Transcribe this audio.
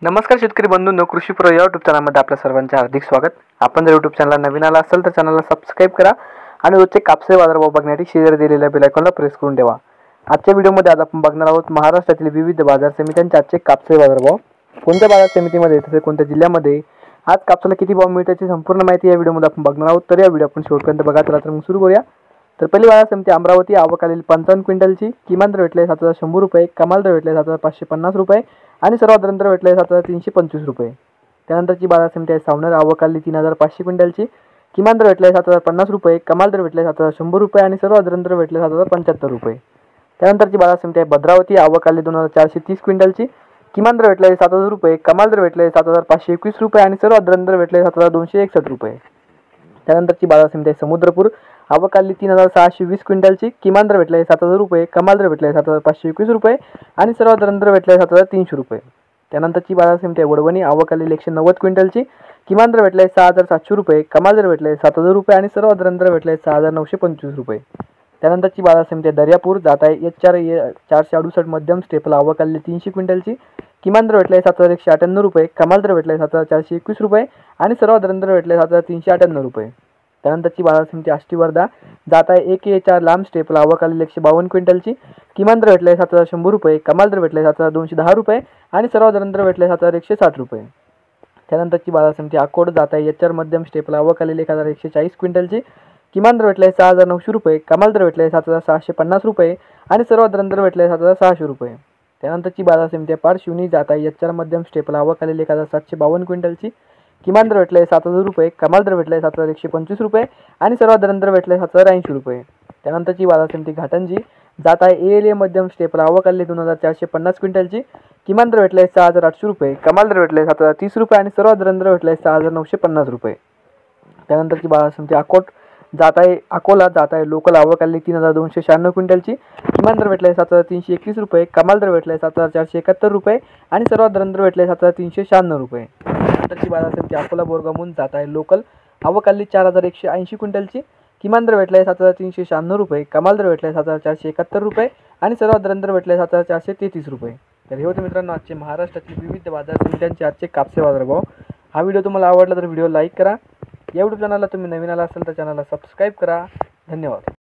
नमस्कार शेतकरी बंधूंनो, कृषी प्रो या यूट्यूब चॅनलमध्ये आपल्या सर्वांचे हार्दिक स्वागत। आपण जर यूट्यूब चॅनलला नवीन आला असेल तर चॅनलला सबस्क्राइब करा आणि रोजचे कापसे बाजारभाव बघण्यासाठी शेजारी दिलेल्या बेल आयकॉनला प्रेस करून ठेवा। आजच्या व्हिडिओमध्ये आज आपण बघणार आहोत महाराष्ट्रातील विविध बाजार समित्यांचे आजचे कापसे बाजारभाव। कोणत्या बाजार समितीमध्ये तसेच कोणत्या जिल्ह्यामध्ये आज कापसाला किती भाव मिळतो याची संपूर्ण माहिती या व्हिडिओमध्ये आपण बघणार आहोत। तर या व्हिडिओ आपण शेवटपर्यंत बघा। तर मग सुरू करूया। तर पहिली बाजार समिती अमरावती, आवक आलेली 55 क्विंटलची, किमान दर भेटले 7100 रुपये, कमाल दर भेटले 7550 रुपये आणि सर्वात दर भेटले 7325 रुपये। त्यानंतरची बाजार समिती आहे सावनेर, आवक आली 3500 क्विंटलची, किमान दर भेटले 7050 रुपये, कमाल दर भेटले 7100 रुपये आणि सर्वात दर भेटले 7075 रुपये। त्यानंतरची बाजार समिती आहे भद्रावती, आवक आली 2430 क्विंटलची, किमान दर भेटले 7000 रुपये, कमाल दर भेटले 7521 रुपये आणि सर्वात दर भेटले 7261 रुपये। त्यानंतरची बाजार समिती आहे समुद्रपूर, आवक आली 3620 क्विंटलची, किमान दर भेटले 7000 रुपये, कमाल दर भेटले 7521 रुपये आणि सर्वात दर भेटले 7300 रुपये। त्यानंतरची बाजार समिती आहे वडवणी, आवक आलेली 190 क्विंटलची, किमान दर भेटले 6700 रुपये, कमाल दर भेटले 7000 रुपये आणि सर्वात दर भेटले 6925 रुपये। त्यानंतरची बाजार समिती आहे दर्यापूर, जात आहे HR 468 मध्यम स्टेपल, आवक आलेली 300 क्विंटलची, किमान दर भेटले 7198 रुपये, कमाल दर भेटले 7421 रुपये आणि सर्वात दर भेटले 7398 रुपये। त्यानंतरची बाजार समिती आष्टी वर्धा, जात आहे AK4 लांब स्टेपल, आवक आलेली 152 क्विंटलची, किमान दर भेटले 7100 रुपये, कमाल दर भेटले 7210 रुपये आणि सर्वात दर भेटले 7160 रुपये। त्यानंतरची बाजार समिती अकोट, जात आहे HR मध्यम स्टेपल, आवक आलेली 1140 क्विंटलची, किमान दर भेटले 6900 रुपये, कमाल दर भेटले 7650 रुपये आणि सर्वात दर भेटले 7600 रुपये। त्यानंतरची बाजार समिती पारशिवनी, जात आहे HR मध्यम स्टेपल, आवक आलेली 1752 क्विंटलची, किमान दर भेटले 7000 रुपये, कमाल दर भेटले 7125 रुपये आणि सर्वात दर भेटले 7080 रुपये। त्यानंतरची बाजार समिती घाटंजी, जात आहे ALA मध्यम स्टेपल, आवक आलेली 2450 क्विंटलची, किमान दर भेटले 6800 रुपये, कमाल दर भेटले 7030 रुपये आणि सर्वात दर भेटले 6950 रुपये। त्यानंतरची बाजार समिती अकोट, जात आहे अकोला, जात आहे लोकल, आवक आलेली 3296 क्विंटलची, किमान दर भेटले 7321 रुपये, कमाल दर भेटले 7471 रुपये आणि सर्वात दर भेटले 7396 रुपये। त्यानंतरची बाजार समिती अकोला बोरगामून, जात आहे लोकल, आवक आलेली 4180 क्विंटलची, किमान दर भेटले 7396 रुपये, कमाल दर भेटले 7471 रुपये आणि सर्वात दर भेटले 7433 रुपये। तर हे होते मित्रांनो आजचे महाराष्ट्रातील विविध बाजार समित्यांचे आजचे कापसे बाजारभाव। हा व्हिडिओ तुम्हाला आवडला तर व्हिडिओ लाईक करा। या यूट्यूब चॅनलला तुम्ही नवीन आला असाल तर चॅनलला सबस्क्राइब करा। धन्यवाद।